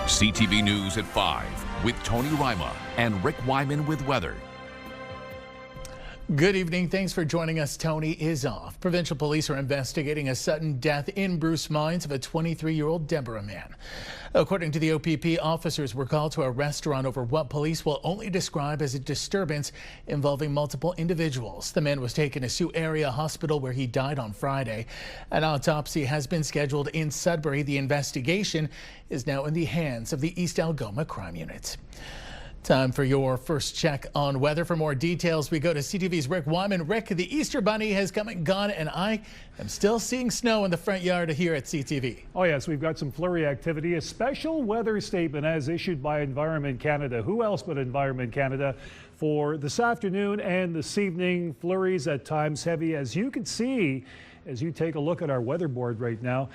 CTV News at 5 with Tony Rima and Rick Wyman with weather. Good evening. Thanks for joining us. Tony is off. Provincial police are investigating a sudden death in Bruce Mines of a 23-year-old Deborah man. According to the OPP, officers were called to a restaurant over what police will only describe as a disturbance involving multiple individuals. The man was taken to Sault Area Hospital where he died on Friday. An autopsy has been scheduled in Sudbury. The investigation is now in the hands of the East Algoma Crime Unit. Time for your first check on weather. For more details, we go to CTV's Rick Wyman. Rick, the Easter Bunny has come and gone, and I am still seeing snow in the front yard here at CTV. Oh yes, we've got some flurry activity. A special weather statement as issued by Environment Canada. Who else but Environment Canada? For this afternoon and this evening, flurries at times heavy, as you can see as you take a look at our weather board right now,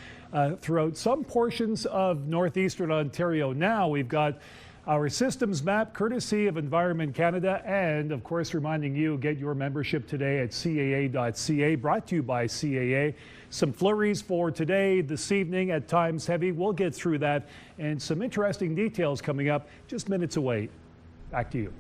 throughout some portions of Northeastern Ontario. Now we've got our systems map courtesy of Environment Canada, and of course reminding you, get your membership today at caa.ca, brought to you by CAA. Some flurries for today, this evening, at times heavy. We'll get through that, and some interesting details coming up just minutes away. Back to you.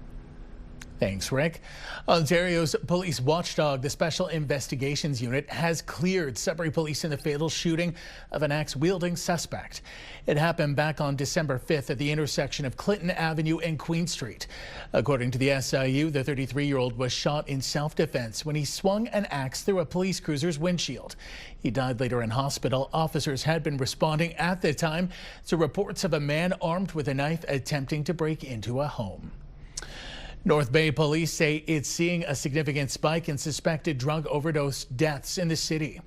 Thanks, Rick. Ontario's police watchdog, the Special Investigations Unit, has cleared Sudbury police in the fatal shooting of an axe-wielding suspect. It happened back on December 5th at the intersection of Clinton Avenue and Queen Street. According to the SIU, the 33-year-old was shot in self-defense when he swung an axe through a police cruiser's windshield. He died later in hospital. Officers had been responding at the time to reports of a man armed with a knife attempting to break into a home. North Bay police say it's seeing a significant spike in suspected drug overdose deaths in the city.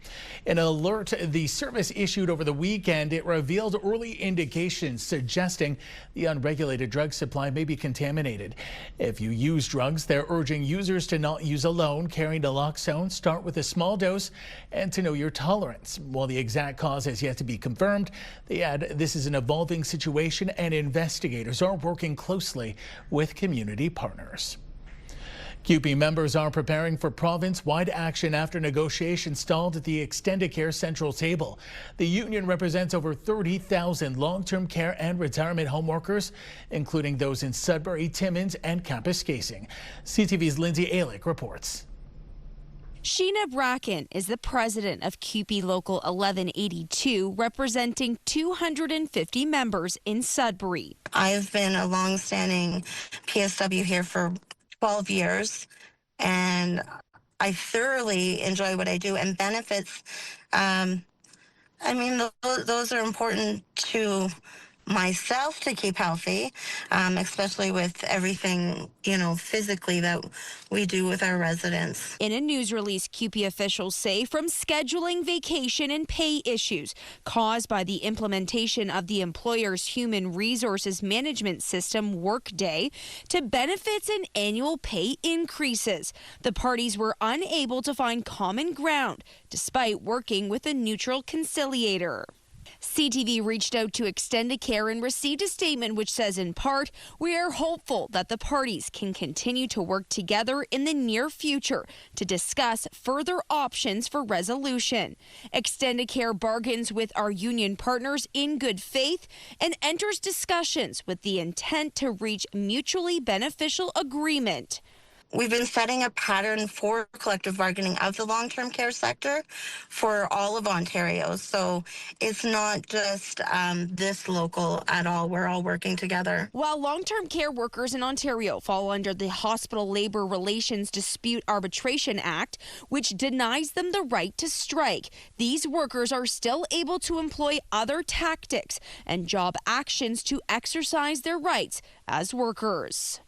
In an alert the service issued over the weekend, it revealed early indications suggesting the unregulated drug supply may be contaminated. If you use drugs, they're urging users to not use alone, carry naloxone, start with a small dose, and to know your tolerance. While the exact cause has yet to be confirmed, they add this is an evolving situation and investigators are working closely with community partners. CUPE members are preparing for province-wide action after negotiations stalled at the Extendicare Central Table. The union represents over 30,000 long-term care and retirement home workers, including those in Sudbury, Timmins, and Kapuskasing. CTV's Lindsay Alick reports. Sheena Bracken is the president of CUPE Local 1182, representing 250 members in Sudbury. I've been a long-standing PSW here for 12 years, and I thoroughly enjoy what I do, and benefits, I mean, those are important to myself to keep healthy, especially with everything, physically that we do with our residents. In a news release, CUPE officials say from scheduling vacation and pay issues caused by the implementation of the employer's human resources management system Workday to benefits and annual pay increases, the parties were unable to find common ground despite working with a neutral conciliator. CTV reached out to Extendicare and received a statement which says, in part, we are hopeful that the parties can continue to work together in the near future to discuss further options for resolution. Extendicare bargains with our union partners in good faith and enters discussions with the intent to reach mutually beneficial agreement. We've been setting a pattern for collective bargaining of the long-term care sector for all of Ontario. So it's not just this local at all. We're all working together. While long-term care workers in Ontario fall under the Hospital Labour Relations Dispute Arbitration Act, which denies them the right to strike, these workers are still able to employ other tactics and job actions to exercise their rights as workers.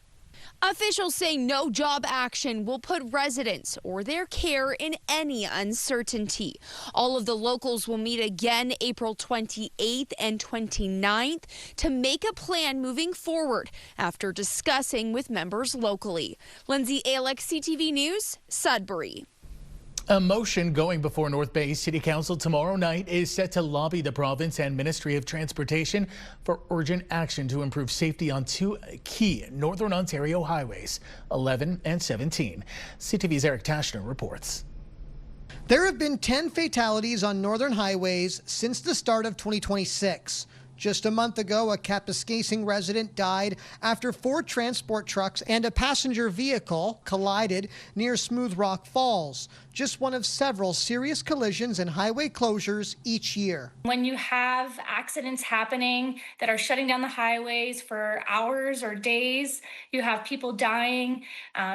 Officials say no job action will put residents or their care in any uncertainty. All of the locals will meet again April 28th and 29th to make a plan moving forward after discussing with members locally. Lindsay Alick, CTV News, Sudbury. A motion going before North Bay City Council tomorrow night is set to lobby the province and Ministry of Transportation for urgent action to improve safety on two key Northern Ontario highways, 11 and 17. CTV's Eric Tashner reports. There have been 10 fatalities on northern highways since the start of 2026. Just a month ago, a Kapuskasing resident died after 4 transport trucks and a passenger vehicle collided near Smooth Rock Falls. Just one of several serious collisions and highway closures each year. When you have accidents happening that are shutting down the highways for hours or days, you have people dying,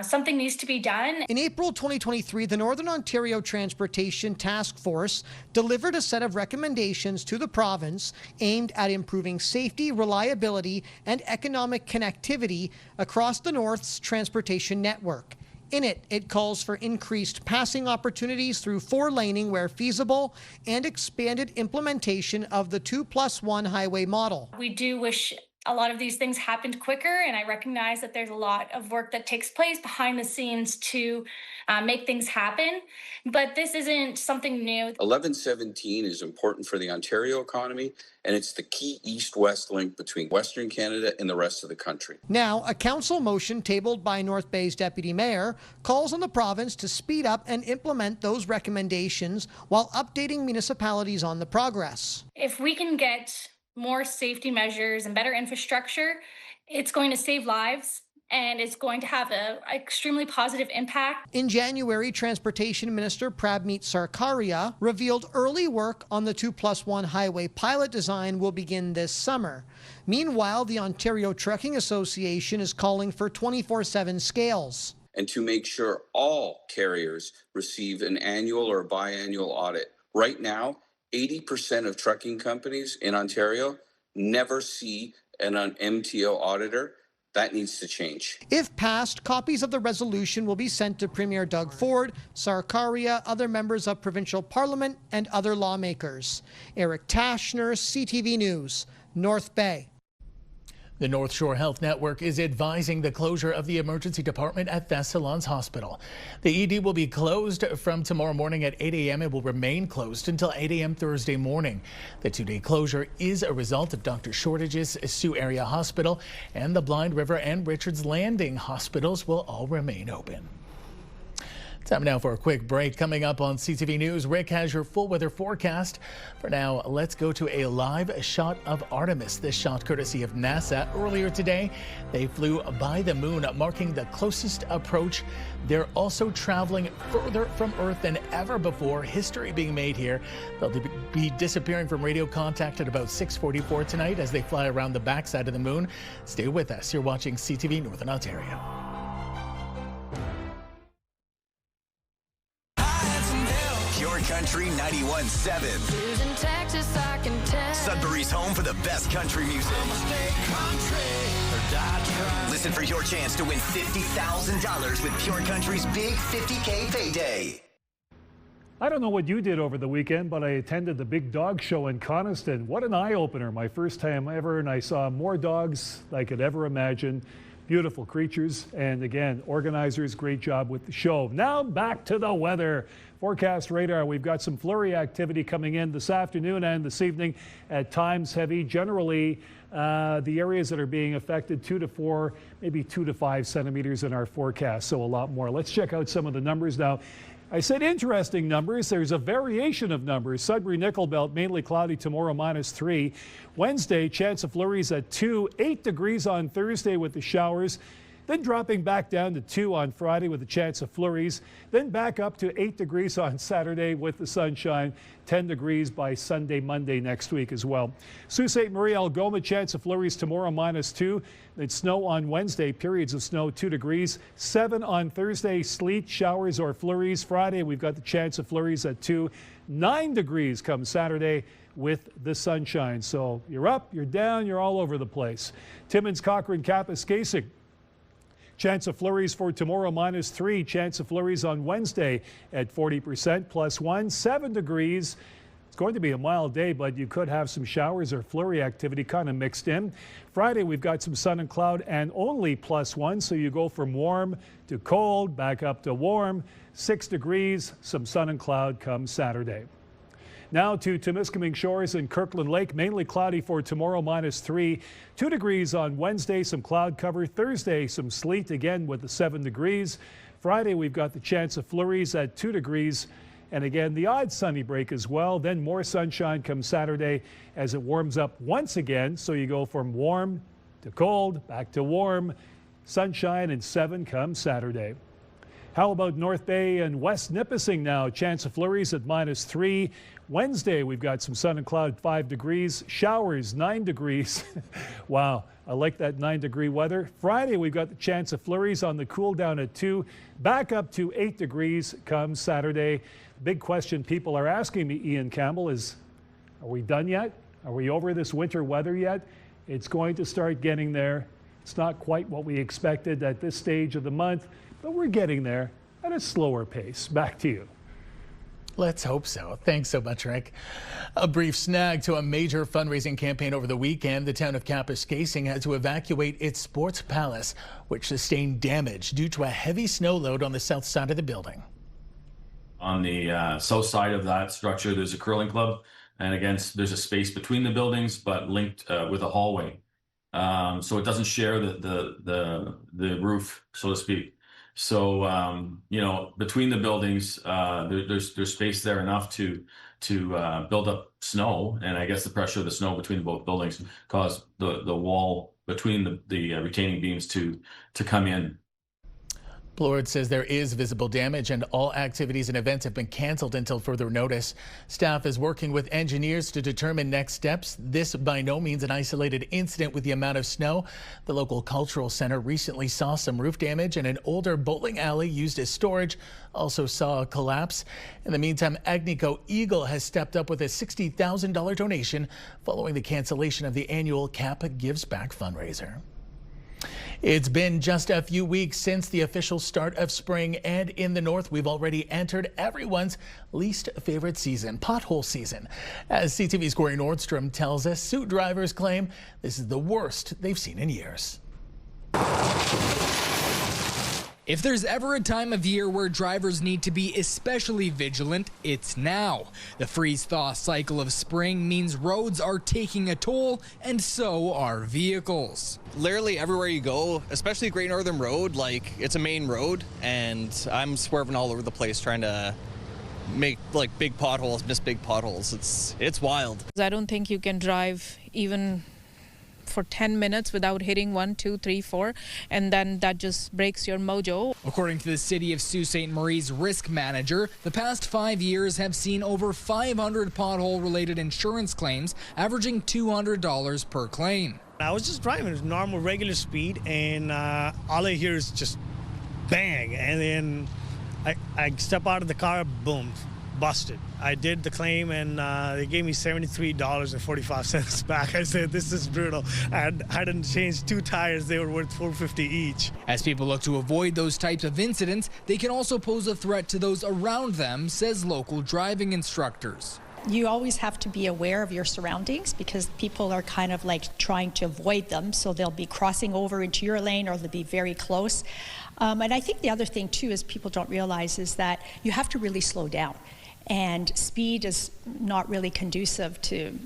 something needs to be done. In April 2023, the Northern Ontario Transportation Task Force delivered a set of recommendations to the province aimed at improving safety, reliability, and economic connectivity across the North's transportation network. In it, it calls for increased passing opportunities through 4-laning where feasible and expanded implementation of the 2+1 highway model. We do wish a lot of these things happened quicker, and I recognize that there's a lot of work that takes place behind the scenes to make things happen, but this isn't something new. 1117 is important for the Ontario economy, and it's the key east-west link between Western Canada and the rest of the country. Now, a council motion tabled by North Bay's deputy mayor calls on the province to speed up and implement those recommendations while updating municipalities on the progress. If we can get more safety measures and better infrastructure, it's going to save lives and it's going to have an extremely positive impact. In January, Transportation Minister Prabmeet Sarkaria revealed early work on the 2+1 highway pilot design will begin this summer. Meanwhile, the Ontario Trucking Association is calling for 24/7 scales. And to make sure all carriers receive an annual or biannual audit. Right now, 80% of trucking companies in Ontario never see an MTO auditor. That needs to change. If passed, copies of the resolution will be sent to Premier Doug Ford, Sarkaria, other members of provincial parliament, and other lawmakers. Eric Tashner, CTV News, North Bay. The North Shore Health Network is advising the closure of the emergency department at Thessalons Hospital. The ED will be closed from tomorrow morning at 8 a.m. and will remain closed until 8 a.m. Thursday morning. The 2-day closure is a result of doctor shortages. Sioux Area Hospital and the Blind River and Richards Landing hospitals will all remain open. Time now for a quick break. Coming up on CTV News, Rick has your full weather forecast. For now, let's go to a live shot of Artemis. This shot courtesy of NASA. Earlier today, they flew by the moon, marking the closest approach. They're also traveling further from Earth than ever before. History being made here. They'll be disappearing from radio contact at about 6:44 tonight as they fly around the backside of the moon. Stay with us. You're watching CTV Northern Ontario. Country 91.7. Sudbury's home for the best country music. Listen for your chance to win $50,000 with Pure Country's big $50K payday. I don't know what you did over the weekend, but I attended the Big Dog Show in Coniston. What an eye-opener, my first time ever, and I saw more dogs than I could ever imagine. Beautiful creatures, and again, organizers, great job with the show. Now back to the weather. Forecast radar, we've got some flurry activity coming in this afternoon and this evening, at times heavy. Generally, the areas that are being affected 2 to 4, maybe 2 to 5 centimeters in our forecast, so a lot more. Let's check out some of the numbers now. I said interesting numbers. There's a variation of numbers. Sudbury Nickel Belt, mainly cloudy tomorrow, -3. Wednesday, chance of flurries at 2. 8 degrees on Thursday with the showers. Then dropping back down to 2 on Friday with a chance of flurries. Then back up to 8 degrees on Saturday with the sunshine. 10 degrees by Sunday, Monday next week as well. Sault Ste. Marie, Algoma, chance of flurries tomorrow, -2. Then snow on Wednesday, periods of snow, 2 degrees. 7 on Thursday, sleet, showers or flurries. Friday, we've got the chance of flurries at 2. 9 degrees come Saturday with the sunshine. So you're up, you're down, you're all over the place. Timmins, Cochrane, Kapuskasing. Chance of flurries for tomorrow, -3. Chance of flurries on Wednesday at 40%, +1. 7 degrees. It's going to be a mild day, but you could have some showers or flurry activity kind of mixed in. Friday, we've got some sun and cloud and only +1, so you go from warm to cold, back up to warm. 6 degrees, some sun and cloud come Saturday. Now to Timiskaming Shores and Kirkland Lake, mainly cloudy for tomorrow, -3. 2 degrees on Wednesday, some cloud cover. Thursday, some sleet again with the 7 degrees. Friday, we've got the chance of flurries at 2 degrees. And again, the odd sunny break as well. Then more sunshine comes Saturday as it warms up once again. So you go from warm to cold, back to warm, sunshine, and 7 comes Saturday. How about North Bay and West Nipissing now? Chance of flurries at -3. Wednesday, we've got some sun and cloud, 5 degrees. Showers, 9 degrees. Wow, I like that 9-degree weather. Friday, we've got the chance of flurries on the cool down at 2. Back up to 8 degrees comes Saturday. Big question people are asking me, Ian Campbell, is are we done yet? Are we over this winter weather yet? It's going to start getting there. It's not quite what we expected at this stage of the month, but we're getting there at a slower pace. Back to you. Let's hope so. Thanks so much, Rick. A brief snag to a major fundraising campaign over the weekend. The town of Kapuskasing had to evacuate its sports palace, which sustained damage due to a heavy snow load on the south side of the building. On the south side of that structure, there's a curling club, and again, there's a space between the buildings, but linked with a hallway. So it doesn't share the roof, so to speak. So you know, between the buildings, there's space there enough to build up snow, and I guess the pressure of the snow between both buildings caused the wall between the retaining beams to come in. Blord says there is visible damage and all activities and events have been canceled until further notice. Staff is working with engineers to determine next steps. This by no means an isolated incident with the amount of snow. The local cultural center recently saw some roof damage, and an older bowling alley used as storage also saw a collapse. In the meantime, Agnico Eagle has stepped up with a $60,000 donation following the cancellation of the annual CAP Gives Back fundraiser. It's been just a few weeks since the official start of spring, and in the north, we've already entered everyone's least favorite season, pothole season. As CTV's Corey Nordstrom tells us, Sault drivers claim this is the worst they've seen in years. If there's ever a time of year where drivers need to be especially vigilant, it's now. The freeze-thaw cycle of spring means roads are taking a toll, and so are vehicles. Literally everywhere you go, especially Great Northern Road, like it's a main road, and I'm swerving all over the place trying to make like big potholes, miss big potholes. It's wild. I don't think you can drive even for 10 minutes without hitting 1, 2, 3, 4, and then that just breaks your mojo. According to the City of Sault Ste. Marie's risk manager, the past 5 years have seen over 500 pothole-related insurance claims, averaging $200 per claim. I was just driving at normal, regular speed, and all I hear is just bang, and then I step out of the car, boom, busted. I did the claim, and they gave me $73.45 back. I said, this is brutal. I hadn't changed 2 tires. They were worth $4.50 each. As people look to avoid those types of incidents, they can also pose a threat to those around them, says local driving instructors. You always have to be aware of your surroundings because people are kind of like trying to avoid them. So they'll be crossing over into your lane or they'll be very close. And I think the other thing too is people don't realize is that you have to really slow down. And speed is not really conducive to,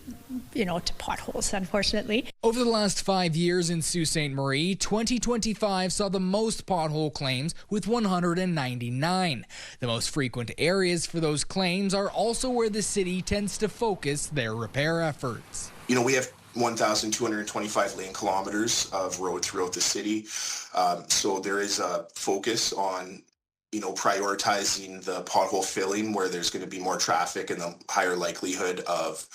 to potholes, unfortunately. Over the last 5 years in Sault Ste. Marie, 2025 saw the most pothole claims with 199. The most frequent areas for those claims are also where the city tends to focus their repair efforts. We have 1,225 lane kilometers of road throughout the city. So there is a focus on prioritizing the pothole filling where there's going to be more traffic and the higher likelihood of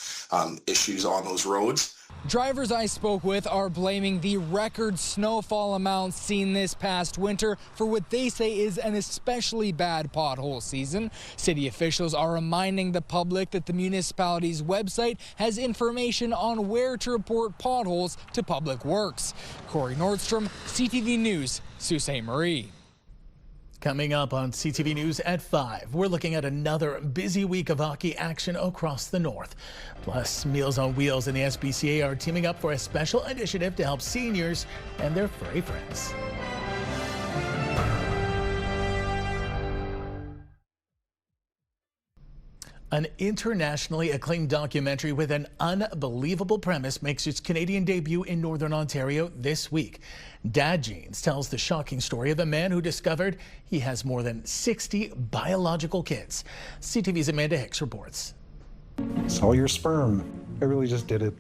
issues on those roads. Drivers I spoke with are blaming the record snowfall amounts seen this past winter for what they say is an especially bad pothole season. City officials are reminding the public that the municipality's website has information on where to report potholes to Public Works. Corey Nordstrom, CTV News, Sault Ste. Marie. Coming up on CTV News at 5, we're looking at another busy week of hockey action across the north. Plus, Meals on Wheels and the SPCA are teaming up for a special initiative to help seniors and their furry friends. An internationally acclaimed documentary with an unbelievable premise makes its Canadian debut in Northern Ontario this week. Dad Genes tells the shocking story of a man who discovered he has more than 60 biological kids. CTV's Amanda Hicks reports. It's all your sperm. I really just did it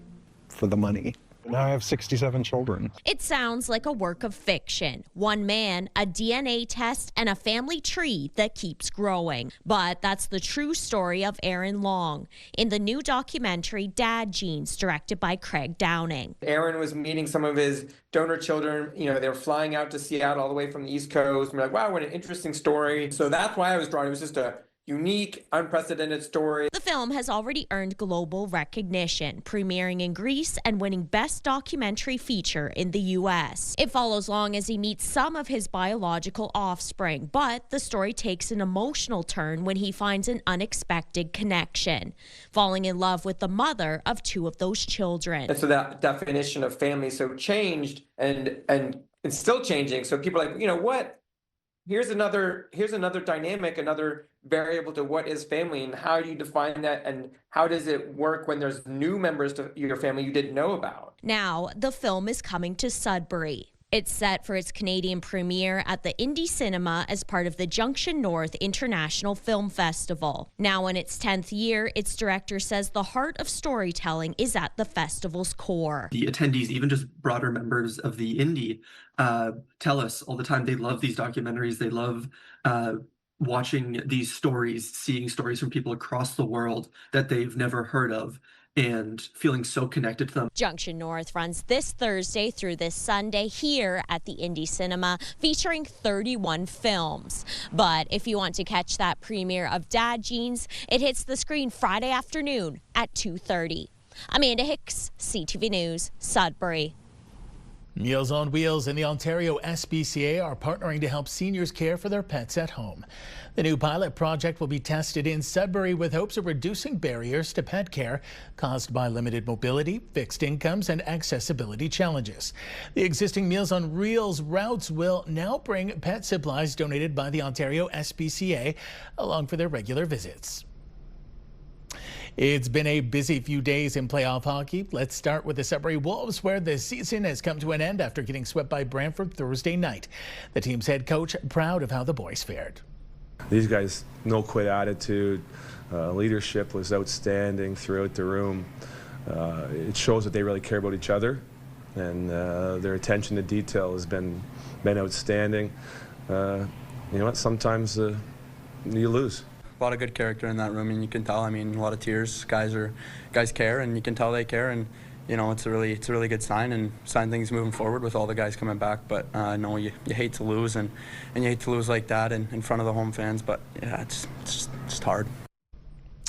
for the money. Now I have 67 children. It sounds like a work of fiction. One man, a DNA test, and a family tree that keeps growing. But that's the true story of Aaron Long in the new documentary Dad Genes, directed by Craig Downing. Aaron was meeting some of his donor children. You know, they were flying out to Seattle all the way from the East Coast. And we're like, wow, what an interesting story. So that's why I was drawn. It was just a unique, unprecedented story. The film has already earned global recognition, premiering in Greece and winning Best Documentary Feature in the U.S. It follows Long as he meets some of his biological offspring, but the story takes an emotional turn when he finds an unexpected connection, falling in love with the mother of two of those children. And so that definition of family so changed and it's still changing. So people are like, you know what? Here's another dynamic, another variable to what is family and how do you define that and how does it work when there's new members to your family you didn't know about. Now, the film is coming to Sudbury. It's set for its Canadian premiere at the Indie Cinema as part of the Junction North International Film Festival. Now in its 10th year, its director says the heart of storytelling is at the festival's core. The attendees, even just broader members of the Indie, tell us all the time they love these documentaries. They love watching these stories, seeing stories from people across the world that they've never heard of, and feeling so connected to them. Junction North runs this Thursday through this Sunday here at the Indie Cinema, featuring 31 films. But if you want to catch that premiere of Dad Genes, it hits the screen Friday afternoon at 2:30. Amanda Hicks, CTV News, Sudbury. Meals on Wheels and the Ontario SPCA are partnering to help seniors care for their pets at home. The new pilot project will be tested in Sudbury with hopes of reducing barriers to pet care caused by limited mobility, fixed incomes, and accessibility challenges. The existing Meals on Wheels routes will now bring pet supplies donated by the Ontario SPCA along for their regular visits. It's been a busy few days in playoff hockey. Let's start with the Sudbury Wolves, where the season has come to an end after getting swept by Brantford Thursday night. The team's head coach proud of how the boys fared. These guys, no quit attitude. Leadership was outstanding throughout the room. It shows that they really care about each other, and their attention to detail has been outstanding. You know what? Sometimes you lose. A lot of good character in that room, and you can tell. I mean, a lot of tears. Guys care, and you can tell they care. And you know, it's a really good sign and things moving forward with all the guys coming back. But no, you hate to lose, and you hate to lose like that in front of the home fans. But yeah, it's just hard.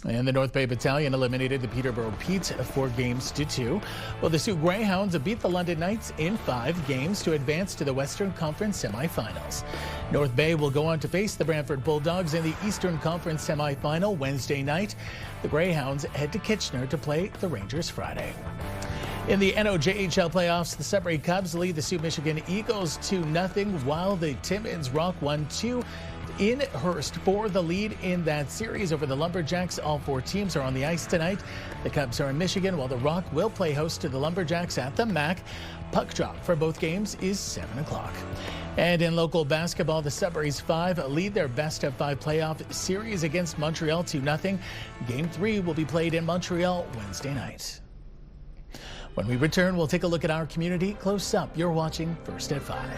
And the North Bay Battalion eliminated the Peterborough Petes 4-2. Well, the Sault Greyhounds beat the London Knights in 5 games to advance to the Western Conference semifinals. North Bay will go on to face the Brantford Bulldogs in the Eastern Conference semifinal Wednesday night. The Greyhounds head to Kitchener to play the Rangers Friday. In the NOJHL playoffs, the Sudbury Cubs lead the Sault Michigan Eagles 2-0, while the Timmins Rock 1-2 in Hearst for the lead in that series over the Lumberjacks. All 4 teams are on the ice tonight. The Cubs are in Michigan, while the Rock will play host to the Lumberjacks at the MAC. Puck drop for both games is 7 o'clock. And in local basketball, the Sudbury's 5 lead their best-of-5 playoff series against Montreal 2-0. Game 3 will be played in Montreal Wednesday night. When we return, we'll take a look at our community close up. You're watching First at 5.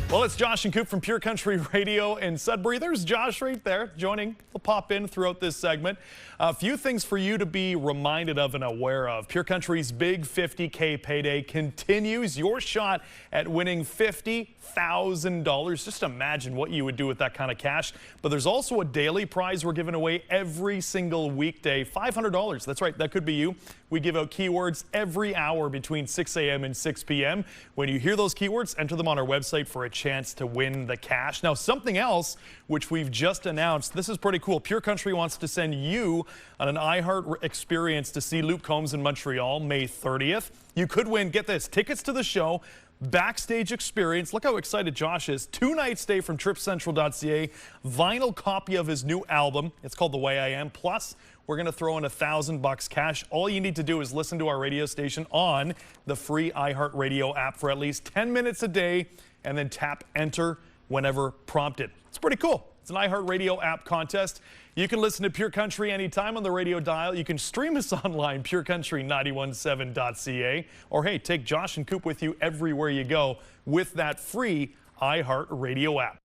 Well, it's Josh and Coop from Pure Country Radio in Sudbury. There's Josh right there joining. He'll pop in throughout this segment. A few things for you to be reminded of and aware of. Pure Country's big $50K payday continues. Your shot at winning $50,000. Just imagine what you would do with that kind of cash. But there's also a daily prize we're giving away every single weekday. $500. That's right. That could be you. We give out keywords every hour between 6 a.m. and 6 p.m. When you hear those keywords, enter them on our website for a chance to win the cash. Now, something else which we've just announced, this is pretty cool. Pure Country wants to send you on an iHeart experience to see Luke Combs in Montreal May 30th. You could win, get this, tickets to the show, backstage experience. Look how excited Josh is. 2-night stay from tripcentral.ca, vinyl copy of his new album. It's called The Way I Am. Plus, we're going to throw in $1,000 cash. All you need to do is listen to our radio station on the free iHeartRadio app for at least 10 minutes a day and then tap enter whenever prompted. It's pretty cool. It's an iHeartRadio app contest. You can listen to Pure Country anytime on the radio dial. You can stream us online, purecountry917.ca. Or hey, take Josh and Coop with you everywhere you go with that free iHeartRadio app.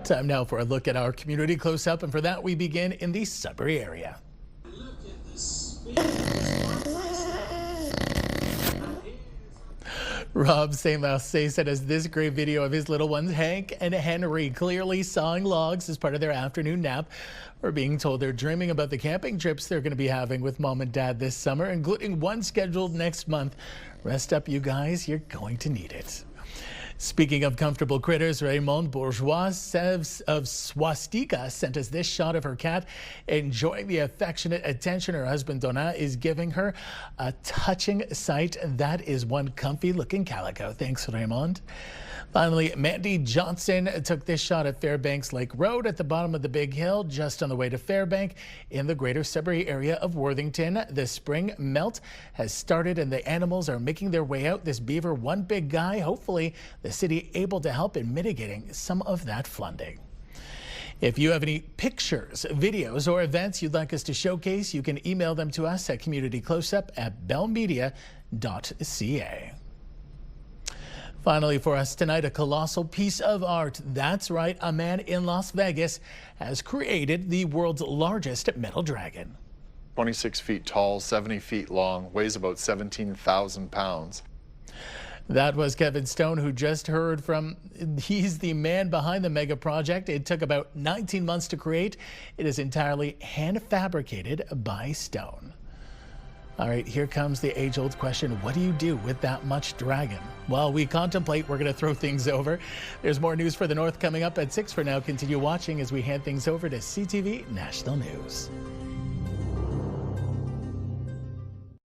Time now for a look at our community close-up, and for that we begin in the Sudbury area. Rob Saint-Marseille sent us this great video of his little ones, Hank and Henry, clearly sawing logs as part of their afternoon nap. We're being told they're dreaming about the camping trips they're going to be having with Mom and Dad this summer, including one scheduled next month. Rest up, you guys. You're going to need it. Speaking of comfortable critters, Raymond Bourgeois of Swastika sent us this shot of her cat enjoying the affectionate attention her husband Donat is giving her. A touching sight. That is one comfy looking calico. Thanks, Raymond. Finally, Mandy Johnson took this shot at Fairbanks Lake Road at the bottom of the Big Hill, just on the way to Fairbank in the greater Sudbury area of Worthington. The spring melt has started and the animals are making their way out. This beaver, one big guy, hopefully the city able to help in mitigating some of that flooding. If you have any pictures, videos, or events you'd like us to showcase, you can email them to us at communitycloseup@bellmedia.ca. Finally for us tonight, a colossal piece of art. That's right, a man in Las Vegas has created the world's largest metal dragon. 26 feet tall, 70 feet long, weighs about 17,000 pounds. That was Kevin Stone, who just heard from. He's the man behind the mega project. It took about 19 months to create. It is entirely hand fabricated by Stone. All right, here comes the age-old question. What do you do with that much dragon? While we contemplate, we're going to throw things over. There's more news for the North coming up at 6. For now, continue watching as we hand things over to CTV National News.